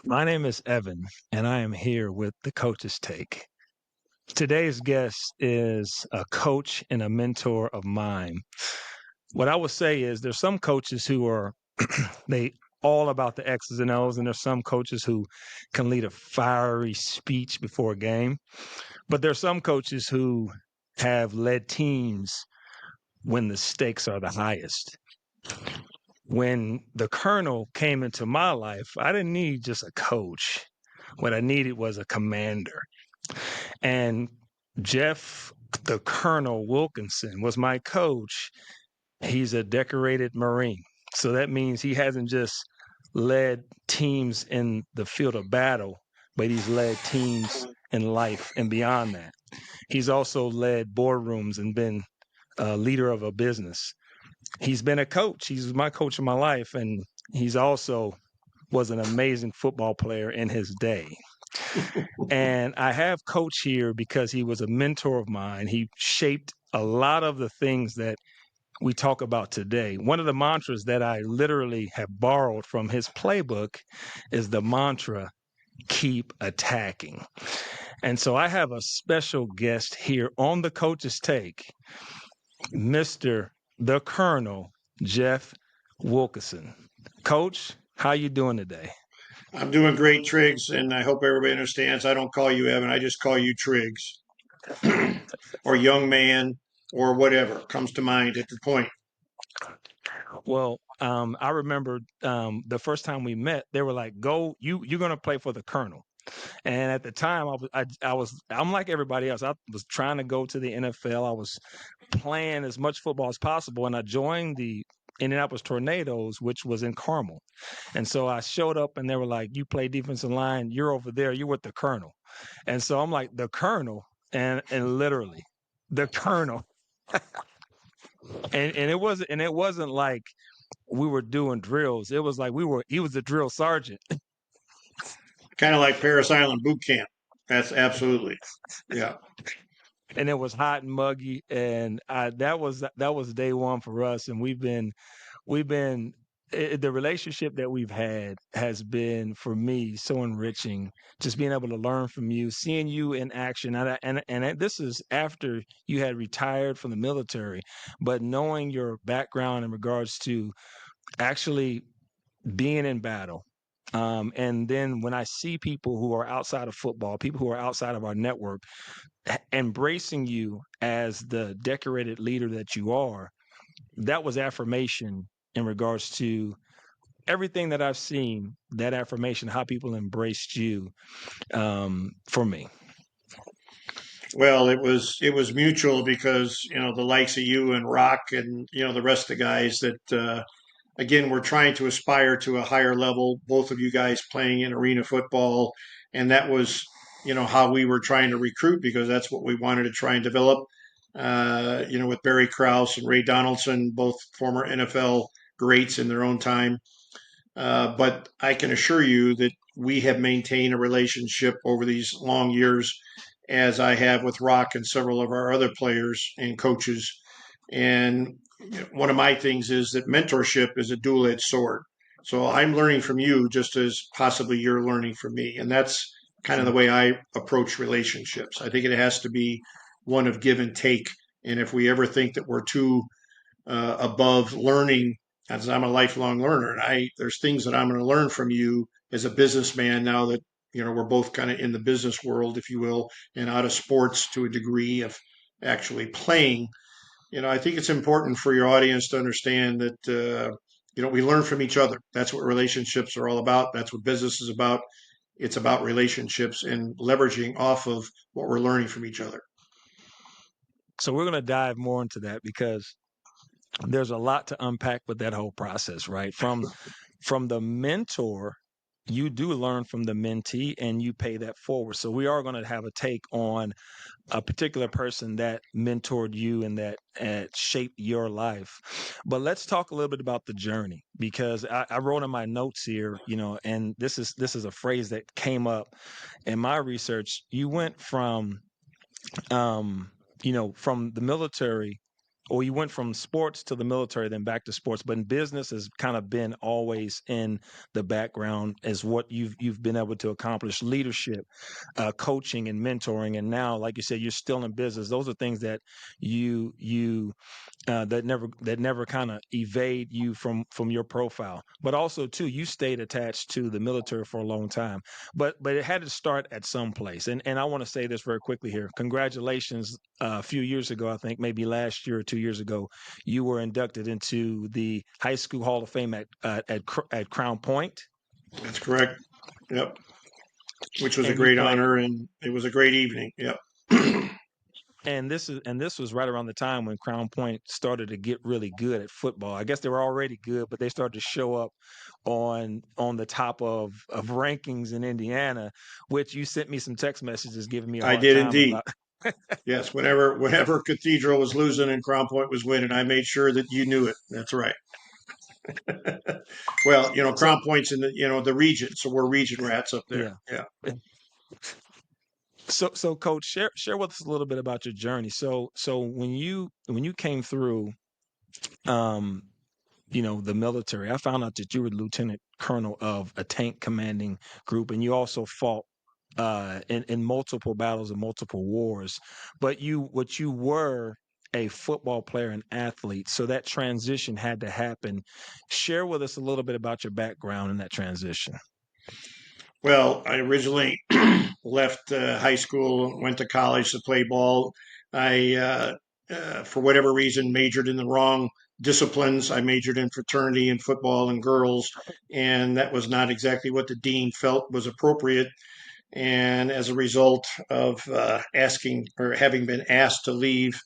My name is Evan, and I am here with the Coach's Take. Today's guest is a coach and a mentor of mine. What I would say is there's some coaches who are they all about the X's and O's, and there's some coaches who can lead a fiery speech before a game. But there's some coaches who have led teams when the stakes are the highest. When the Colonel came into my life, I didn't need just a coach. What I needed was a commander. And Jeff, the Colonel Wilkinson, was my coach. He's a decorated Marine. So that means he hasn't just led teams in the field of battle, but he's led teams in life and beyond that. He's also led boardrooms and been a leader of a business. He's been a coach. He's my coach in my life. And he's also was an amazing football player in his day. And I have Coach here because he was a mentor of mine. He shaped a lot of the things that we talk about today. One of the mantras that I literally have borrowed from his playbook is the mantra, keep attacking. And so I have a special guest here on the Coach's Take, Mr. the Colonel, Jeff Wilkinson. Coach, how you doing today? I'm doing great, Triggs, and I hope everybody understands. I don't call you Evan, I just call you Triggs or young man or whatever comes to mind at the point. Well, I remember the first time we met, they were like, "Go, you're gonna play for the Colonel." And at the time, I'm like everybody else. I was trying to go to the NFL. I was playing as much football as possible, and I joined the Indianapolis Tornadoes, which was in Carmel. And so I showed up, and they were like, "You play defensive line. You're over there. You're with the Colonel." And so I'm like, "The Colonel," and literally, the Colonel. And it wasn't like we were doing drills. It was like he was the drill sergeant. Kind of like Paris Island boot camp. That's absolutely, yeah. And it was hot and muggy, and that was day one for us. And we've been the relationship that we've had has been for me so enriching. Just being able to learn from you, seeing you in action, and this is after you had retired from the military, but knowing your background in regards to actually being in battle. And then when I see people who are outside of football, people who are outside of our network, embracing you as the decorated leader that you are, that was affirmation in regards to everything that I've seen, that affirmation, how people embraced you for me. Well, it was mutual because the likes of you and Rock and the rest of the guys that again we're trying to aspire to a higher level. Both of you guys playing in arena football, and that was how we were trying to recruit because that's what we wanted to try and develop. With Barry Krause and Ray Donaldson, both former NFL greats in their own time. But I can assure you that we have maintained a relationship over these long years, as I have with Rock and several of our other players and coaches. And one of my things is that mentorship is a dual edged sword. So I'm learning from you just as possibly you're learning from me. And that's kind of the way I approach relationships. I think it has to be one of give and take. And if we ever think that we're too above learning, as I'm a lifelong learner, and there's things that I'm going to learn from you as a businessman now that we're both kind of in the business world, if you will, and out of sports to a degree of actually playing. I think it's important for your audience to understand that we learn from each other. That's what relationships are all about. That's what business is about. It's about relationships and leveraging off of what we're learning from each other. So we're going to dive more into that because there's a lot to unpack with that whole process, right? From the mentor, you do learn from the mentee and you pay that forward. So we are going to have a take on a particular person that mentored you and that shaped your life. But let's talk a little bit about the journey because I wrote in my notes here, and this is a phrase that came up in my research. You went from from the military or you went from sports to the military, then back to sports, but in business has kind of been always in the background as what you've been able to accomplish, leadership, coaching and mentoring, and now, like you said, you're still in business. Those are things that you that never kind of evade you from your profile. But also too, you stayed attached to the military for a long time. But it had to start at some place. And I want to say this very quickly here. Congratulations! A few years ago, I think maybe last year or 2 years ago, you were inducted into the High School Hall of Fame at Crown Point, That's correct. Yep. Which was a and you great played. honor, and it was a great evening. Yep. And this was right around the time when Crown Point started to get really good at football. I guess they were already good, but they started to show up on the top of rankings in Indiana, which you sent me some text messages giving me a I hard did time indeed. about. Yes. Whenever Cathedral was losing and Crown Point was winning, I made sure that you knew it. That's right. Well, So Crown Point's in the region, so we're region rats up there. yeah. Yeah. So coach, share with us a little bit about your journey. So when you came through um the military, I found out that you were lieutenant colonel of a tank commanding group, and you also fought in multiple battles and multiple wars. But you were a football player and athlete, so that transition had to happen. Share with us a little bit about your background in that transition. Well, I originally left high school, went to college to play ball. For whatever reason, majored in the wrong disciplines. I majored in fraternity and football and girls, and that was not exactly what the dean felt was appropriate. And as a result of asking or having been asked to leave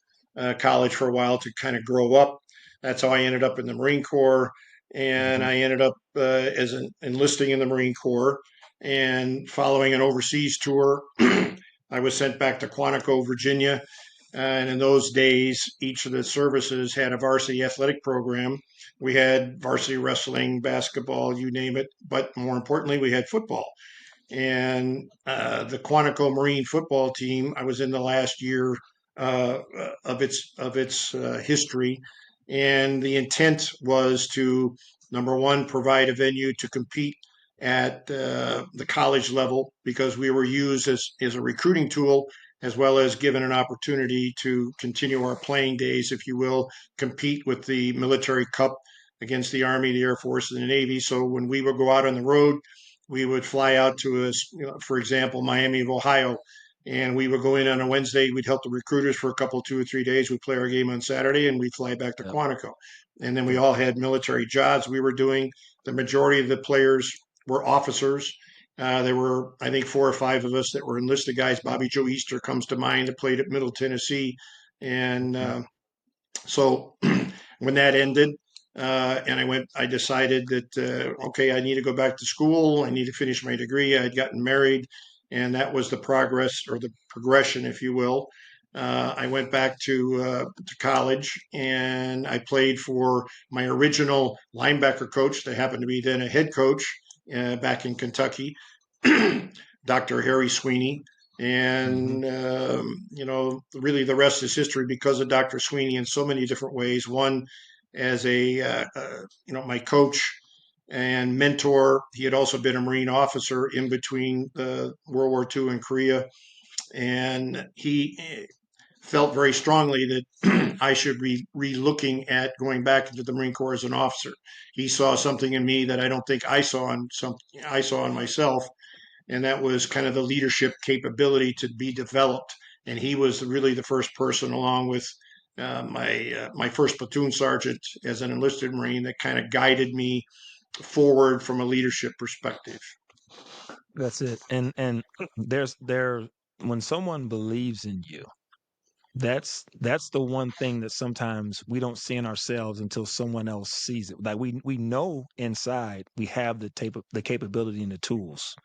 college for a while to kind of grow up, that's how I ended up in the Marine Corps. And Hmm. I ended up enlisting in the Marine Corps. And following an overseas tour, I was sent back to Quantico, Virginia. And in those days, each of the services had a varsity athletic program. We had varsity wrestling, basketball, you name it. But more importantly, we had football. And the Quantico Marine football team, I was in the last year of its history, and the intent was to, number one, provide a venue to compete at the college level because we were used as a recruiting tool, as well as given an opportunity to continue our playing days, if you will, compete with the military cup against the Army, the Air Force, and the Navy. So when we would go out on the road, we would fly out to, for example, Miami of Ohio, and we would go in on a Wednesday. We'd help the recruiters for a couple, 2 or 3 days. We'd play our game on Saturday, and we'd fly back to Yep. Quantico. And then we Yep. all had military jobs we were doing. The majority of the players were officers. There were, I think, 4 or 5 of us that were enlisted guys. Bobby Joe Easter comes to mind that played at Middle Tennessee. And Hmm. so when that ended, and I decided that, okay, I need to go back to school. I need to finish my degree. I had gotten married, and that was the progress or the progression, if you will. I went back to college, and I played for my original linebacker coach that happened to be then a head coach back in Kentucky, Dr. Harry Sweeney. Hmm. And, really the rest is history because of Dr. Sweeney in so many different ways. One, as my coach and mentor. He had also been a Marine officer in between the World War II and Korea. And he felt very strongly that I should be re-looking at going back into the Marine Corps as an officer. He saw something in me that I don't think I saw in myself, and that was kind of the leadership capability to be developed. And he was really the first person, along with my first platoon sergeant as an enlisted Marine, that kind of guided me forward from a leadership perspective. That's it. And there when someone believes in you, that's the one thing that sometimes we don't see in ourselves until someone else sees it. Like we know inside we have the capability and the tools.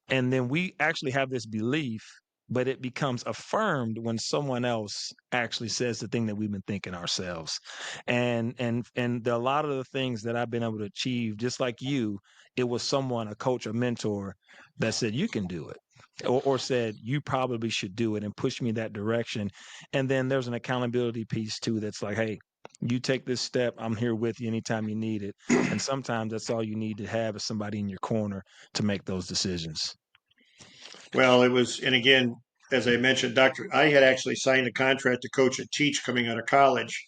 And then we actually have this belief, but it becomes affirmed when someone else actually says the thing that we've been thinking ourselves. And a lot of the things that I've been able to achieve, just like you, it was someone, a coach, a mentor that said, you can do it. or said you probably should do it and push me that direction. And then there's an accountability piece too that's like, hey, you take this step, I'm here with you anytime you need it. And sometimes that's all you need to have is somebody in your corner to make those decisions. Well, it was, and again, as I mentioned, I had actually signed a contract to coach and teach coming out of college.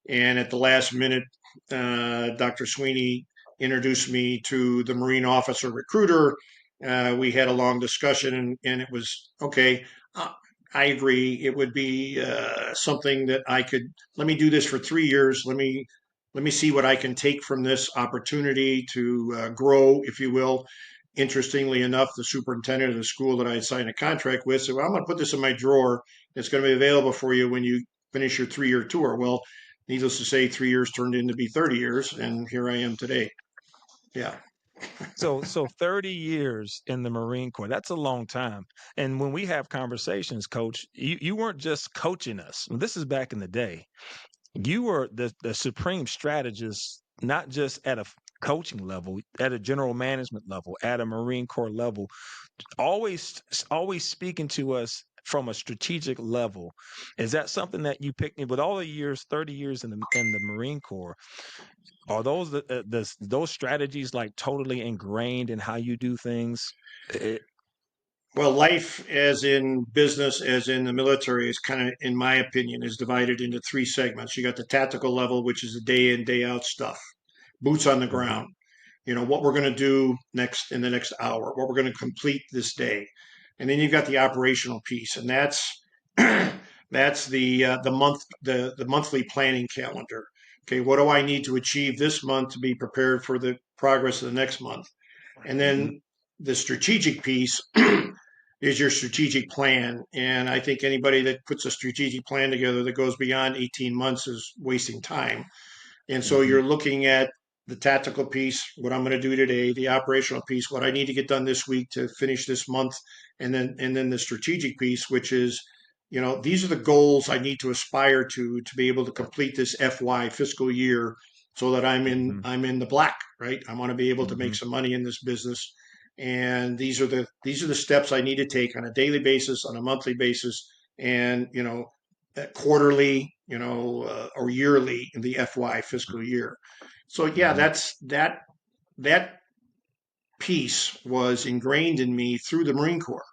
And at the last minute, Dr. Sweeney introduced me to the Marine officer recruiter. We had a long discussion, and it was okay. Uh, I agree. It would be something that I could let me do this for 3 years. Let me see what I can take from this opportunity to grow, if you will. Interestingly enough, the superintendent of the school that I had signed a contract with said, well, I'm going to put this in my drawer. It's going to be available for you when you finish your 3 year tour. Well, needless to say, 3 years turned into be 30 years, and here I am today. Yeah. So 30 years in the Marine Corps, that's a long time. And when we have conversations, coach, you weren't just coaching us. This is back in the day. You were the supreme strategist, not just at a coaching level, at a general management level, at a Marine Corps level, always speaking to us from a strategic level. Is that something that you picked with all the years, 30 years in the Marine Corps? Are those strategies like totally ingrained in how you do things? It, Well, life, as in business, as in the military, is kind of, in my opinion, is divided into three segments. You got the tactical level, which is the day in, day out stuff, boots on the mhm, ground. What we're going to do next in the next hour, what we're going to complete this day, and then you've got the operational piece, and that's that's the monthly planning calendar. Okay, what do I need to achieve this month to be prepared for the progress of the next month? And mhm, then the strategic piece is your strategic plan. And I think anybody that puts a strategic plan together that goes beyond 18 months is wasting time. And so mhm, you're looking at the tactical piece, what I'm going to do today, the operational piece, what I need to get done this week to finish this month, and then the strategic piece, which is, these are the goals I need to aspire to be able to complete this FY fiscal year so that mhm, I'm in the black, right? I want to be able to make mhm, some money in this business. And these are the steps I need to take on a daily basis, on a monthly basis, and quarterly, or yearly in the FY fiscal year. So yeah, mhm, that piece was ingrained in me through the Marine Corps,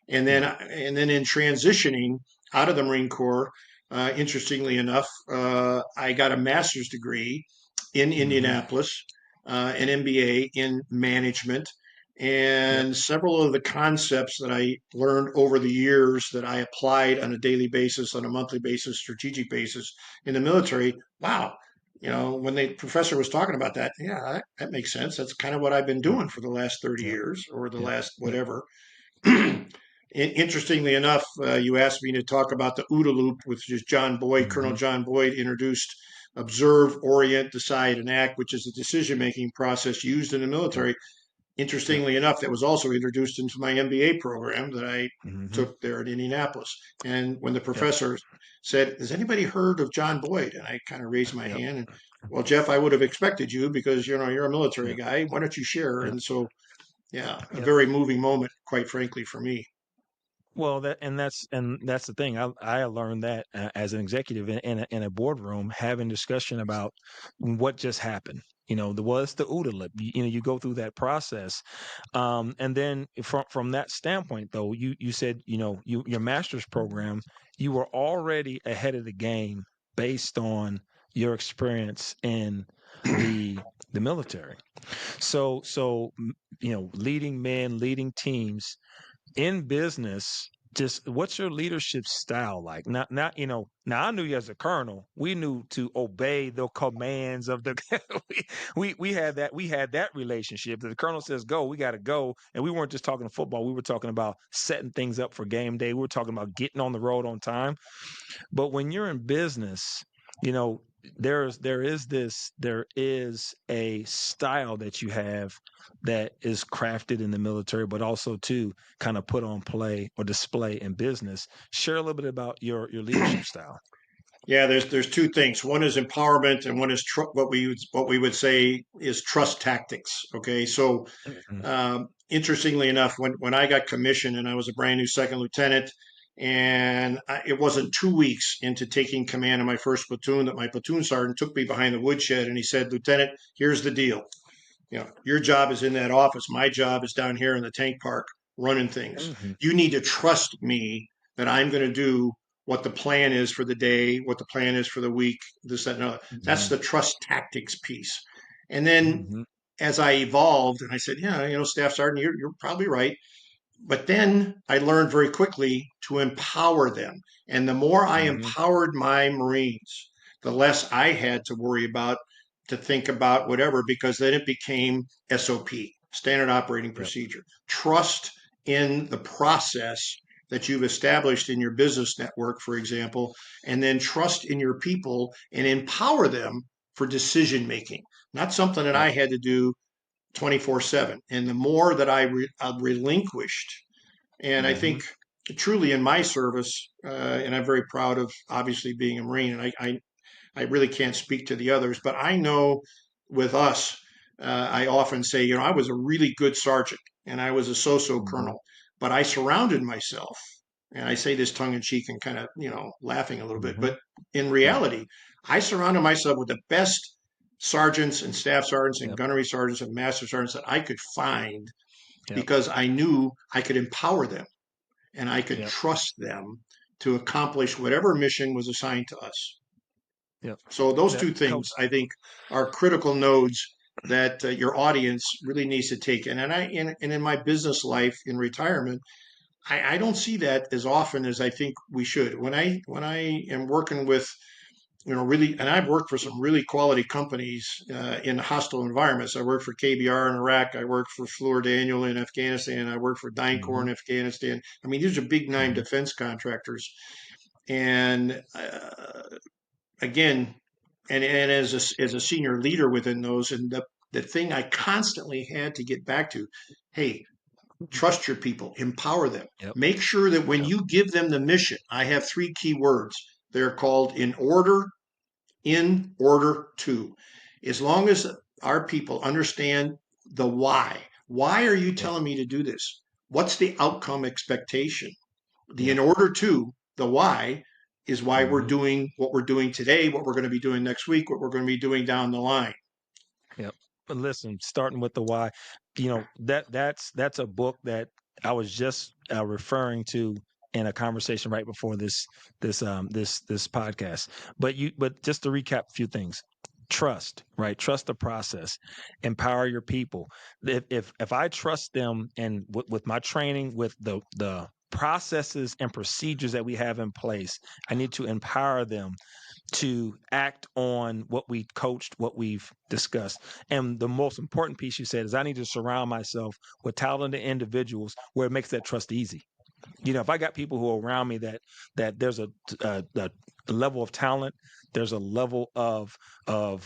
and then yeah, in transitioning out of the Marine Corps, interestingly enough, I got a master's degree in mhm, Indianapolis, an MBA in management, yep, and several of the concepts that I learned over the years that I applied on a daily basis, on a monthly basis, strategic basis in the military. Wow. When the professor was talking about that, yeah, that makes sense. That's kind of what I've been yep, doing for the last 30 yep, years or the yep, last yep, whatever. Interestingly enough, you asked me to talk about the OODA loop, which is Colonel mhm, John Boyd introduced observe, orient, decide, and act, which is the decision making process used in the yep, military. yep, Interestingly enough, that was also introduced into my MBA program that I mhm, took there in Indianapolis. And when the yep, professor said, has anybody heard of John Boyd? And I kind of raised my yep, hand. And, well, Jeff, I would have expected you because, you're a military yep, guy. Why don't you share? yep, And so, yeah, a yep. very moving moment, quite frankly, for me. Well, that's the thing. I learned that as an executive in a boardroom, having discussion about what just happened. What's the OODA lip? You go through that process, and then from that standpoint, though, you said your master's program, you were already ahead of the game based on your experience in the the military. Leading men, leading teams in business, just what's your leadership style like? Not now I knew you as a colonel. We knew to obey the commands of the we had that relationship. If the colonel says go, we got to go. And we weren't just talking football. We were talking about setting things up for game day. We were talking about getting on the road on time. But when you're in business, you know, there is a style that you have that is crafted in the military, but also to kind of put on play or display in business. Share a little bit about your leadership style. Yeah, there's two things. One is empowerment, and one is what we would say is trust tactics. Okay, so Mhm, interestingly enough, when I got commissioned and I was a brand new second lieutenant, and it wasn't 2 weeks into taking command of my first platoon that my platoon sergeant took me behind the woodshed and he said, "Lieutenant, here's the deal. Your job is in that office. My job is down here in the tank park running things. mhm, You need to trust me that I'm going to do what the plan is for the day, what the plan is for the week, this, that, and other." That's mhm, the trust tactics piece. And then mhm. as I evolved, and I said, yeah, Staff Sergeant, you're probably right. But then I learned very quickly to empower them. And the more I Mhm. empowered my Marines, the less I had to worry about, to think about whatever, because then it became SOP, standard operating Yep. procedure. Trust in the process that you've established in your business network, for example, and then trust in your people and empower them for decision making. Not something that Yep. I had to do 24/7. And the more that I relinquished, and I Mhm. think truly in my service, and I'm very proud of obviously being a Marine, and I really can't speak to the others, but I know with us, I often say, I was a really good sergeant and I was a so-so Mhm. colonel, but I surrounded myself, and I say this tongue in cheek and kind of, laughing a little bit, Mhm. but in Yeah. reality, I surrounded myself with the best sergeants and staff sergeants and Yep. gunnery sergeants and master sergeants that I could find Yep. because I knew I could empower them and I could Yep. trust them to accomplish whatever mission was assigned to us. Yep. So those That two things, coach. I think, are critical nodes that your audience really needs to take. And in my business life in retirement, I don't see that as often as I think we should. When I am working with really, and I've worked for some really quality companies in hostile environments. I worked for KBR in Iraq. I worked for Fluor Daniel in Afghanistan. I worked for DynCorp in Mhm. Afghanistan. I mean, these are big name Mhm. defense contractors. And again, and as a senior leader within those, and the thing I constantly had to get back to, hey, trust your people, empower them, Yep. make sure that when Yep. you give them the mission, I have three key words. They're called in order to. As long as our people understand the why are you Yep. telling me to do this? What's the outcome expectation? The in Yep. order to, the why, is why we're Mhm. doing what we're doing today, what we're going to be doing next week, what we're going to be doing down the line. Yep. But listen, starting with the why, that's a book that I was just referring to in a conversation right before this podcast. But just to recap a few things. Trust, right? Trust the process. Empower your people. If I trust them and with my training, with the processes and procedures that we have in place, I need to empower them to act on what we coached, what we've discussed. And the most important piece you said is I need to surround myself with talented individuals where it makes that trust easy. If I got people who are around me that there's a level of talent, there's a level of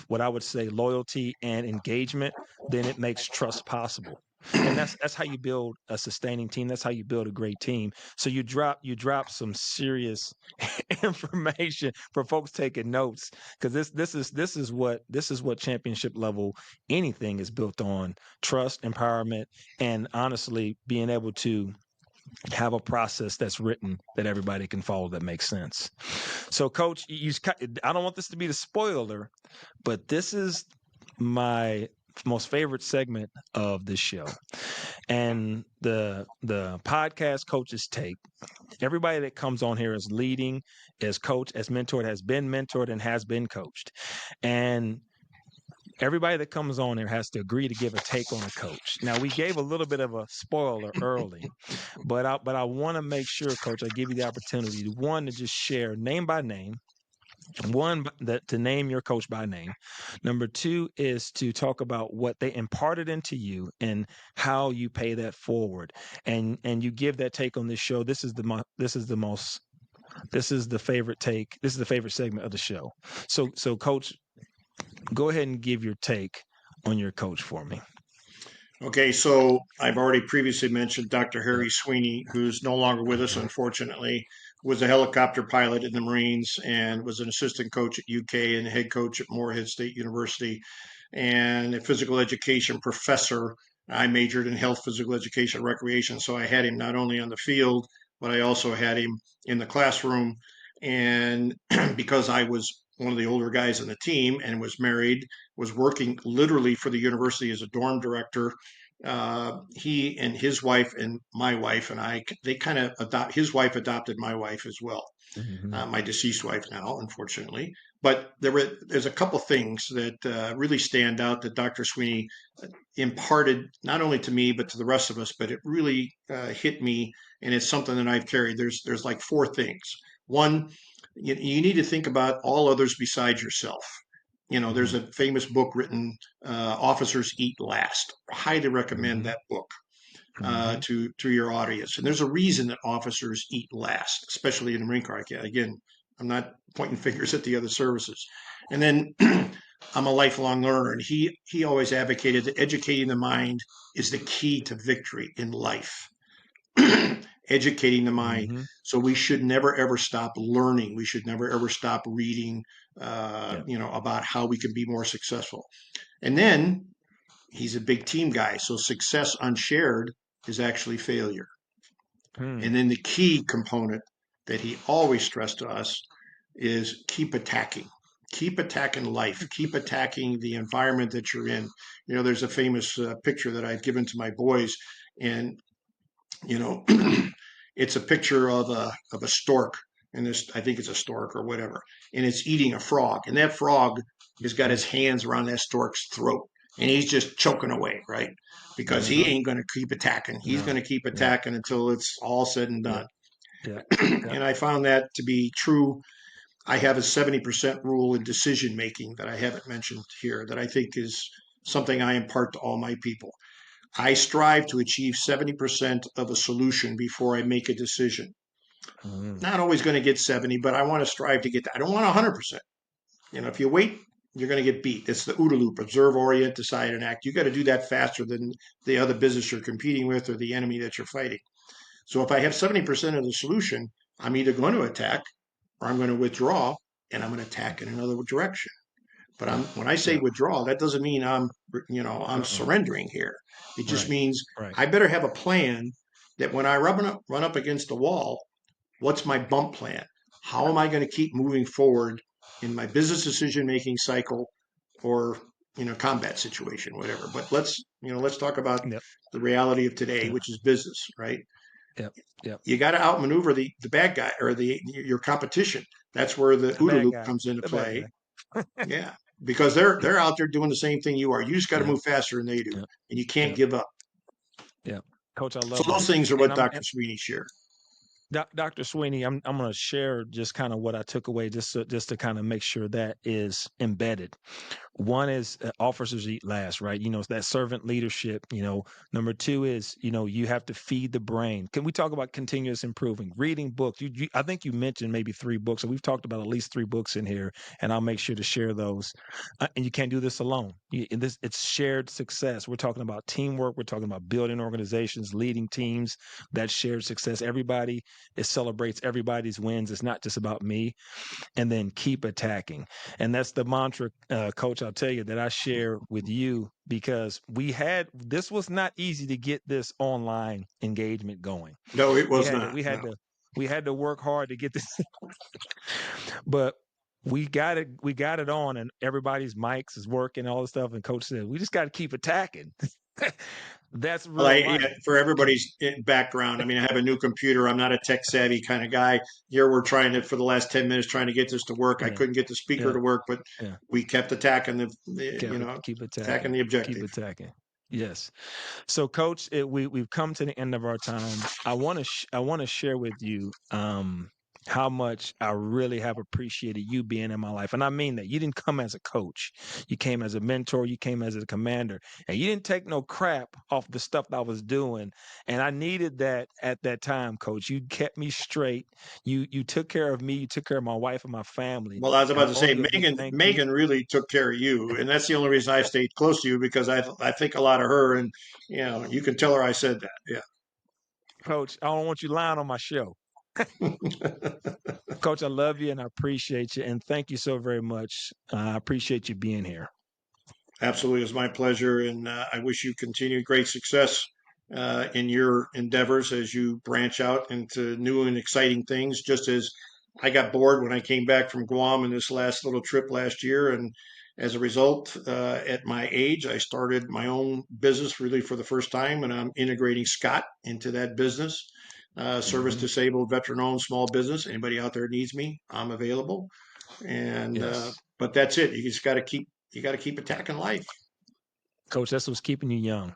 what I would say loyalty and engagement, then it makes trust possible. And that's how you build a sustaining team. That's how you build a great team. So you drop some serious information for folks taking notes, because this is what championship level anything is built on: trust, empowerment, and honestly being able to have a process that's written that everybody can follow that makes sense. So, Coach, I don't want this to be the spoiler, but this is my most favorite segment of this show, and the podcast coaches take. Everybody that comes on here is leading, is coached, as mentored, has been mentored, and has been coached, and everybody that comes on here has to agree to give a take on a coach. Now, we gave a little bit of a spoiler early, but I want to make sure, Coach, I give you the opportunity to, one, to just share name by name. One, that to name your coach by name. Number two is to talk about what they imparted into you and how you pay that forward. And you give that take on this show. This is the favorite take. This is the favorite segment of the show. So, Coach, go ahead and give your take on your coach for me. Okay, so I've already previously mentioned Dr. Yep. Harry Sweeney, who's no longer with us, Mhm. unfortunately. was a helicopter pilot in the Marines and was an assistant coach at UK and head coach at Morehead State University and a physical education professor. I majored in health, physical education, recreation. So I had him not only on the field, but I also had him in the classroom. And because I was one of the older guys on the team and was married, was working literally for the university as a dorm director. He and his wife and my wife and I, they kind of his wife adopted my wife as well, Hmm. my deceased wife now, unfortunately. But there's a couple things that really stand out that Dr. Sweeney imparted not only to me but to the rest of us. But it really hit me, and it's something that I've carried. There's like four things. One, you need to think about all others besides yourself. There's Hmm. a famous book written, "Officers Eat Last." Highly recommend Hmm. that book Hmm. to your audience. And there's a reason that officers eat last, especially in the Marine Corps. Again, I'm not pointing fingers at the other services. And then I'm a lifelong learner, and he always advocated that educating the mind is the key to victory in life. Educating the mind. Hmm. So we should never ever stop learning. We should never ever stop reading. Yep. About how we can be more successful. And then he's a big team guy, so success unshared is actually failure. Hmm. And then the key component that he always stressed to us is keep attacking. Keep attacking life. Keep attacking the environment that you're in. There's a famous picture that I've given to my boys, and you know, it's a picture of a stork, and this I think it's a stork or whatever, and it's eating a frog, and that frog has got his hands around that stork's throat, and he's just choking away, right? Because he Uh-huh. ain't going to keep attacking. He's No. going to keep Yeah. attacking until it's all said and Yeah. done. Yeah. Yeah. And I found that to be true. I have a 70% rule in decision making that I haven't mentioned here that I think is something I impart to all my people. I strive to achieve 70% of a solution before I make a decision. Mm. Not always going to get 70, but I want to strive to get that. I don't want 100%. If you wait, you're going to get beat. It's the OODA loop: observe, orient, decide, and act. You got to do that faster than the other business you're competing with or the enemy that you're fighting. So if I have 70% of the solution, I'm either going to attack or I'm going to withdraw, and I'm going to attack in another direction. But Yeah. when I say Yeah. withdraw, that doesn't mean I'm Uh-uh. surrendering here. It just Right. means Right. I better have a plan that when I run up against the wall, what's my bump plan? How am I going to keep moving forward in my business decision making cycle or combat situation, whatever. But let's talk about Yep. the reality of today, Yeah. which is business, right? Yep. Yep. You got to outmaneuver the bad guy or the your competition. That's where the The OODA bad loop guy. comes into The bad play. guy. Yeah, because they're out there doing the same thing you are. You just got to Yep. move faster than they do, Yep. and you can't Yep. give up. Yep. Coach, I So love those that. things are And what I'm Dr. Sweeney shared. Dr. Sweeney, I'm going to share just kind of what I took away just to kind of make sure that is embedded. One is officers eat last, right? It's that servant leadership. Number two is, you have to feed the brain. Can we talk about continuous improving, reading books? I think you mentioned maybe three books, so we've talked about at least three books in here, and I'll make sure to share those. And you can't do this alone. It's shared success. We're talking about teamwork. We're talking about building organizations, leading teams. That shared success. Everybody, it celebrates everybody's wins. It's not just about me. And then keep attacking. And that's the mantra, Coach, I'll tell you, that I share with you, because this was not easy to get this online engagement going. No, it We was had to not. we No. had to we had to work hard to get this, but we got it on, and everybody's mics is working, all this stuff. And Coach said, we just got to keep attacking. That's Well, real life. for And everybody's background, I mean, I have a new computer. I'm not a tech savvy kind of guy. Here, we're trying to, for the last 10 minutes, trying to get this to work. I yeah, couldn't get the speaker yeah, to work, but yeah. we kept attacking Keep attacking attacking. the Keep objective. attacking. Yes. So, Coach, we've come to the end of our time. I want to share with you how much I really have appreciated you being in my life, and I mean that. You didn't come as a coach; you came as a mentor. You came as a commander, and you didn't take no crap off the stuff that I was doing. And I needed that at that time, Coach. You kept me straight. You took care of me. You took care of my wife and my family. Well, I was And about I to owe say, you a big Megan. thank you, Megan really took care of you, and that's the only reason I stayed close to you because I think a lot of her, and you can tell her I said that. Yeah. Coach. I don't want you lying on my show. Coach, I love you and I appreciate you. And thank you so very much. I appreciate you being here. Absolutely, it was my pleasure, and I wish you continued great success in your endeavors as you branch out into new and exciting things. Just as I got bored when I came back from Guam in this last little trip last year, and as a result, at my age, I started my own business really for the first time, and I'm integrating Scott into that business. Service Hmm. disabled, veteran owned small business. Anybody out there needs me, I'm available. And Yes. but that's it. You got to keep attacking life. Coach, that's what's keeping you young.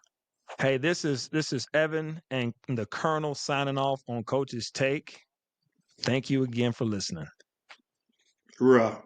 Hey, this is Evan and the Colonel signing off on Coach's Take. Thank you again for listening. Hoorah.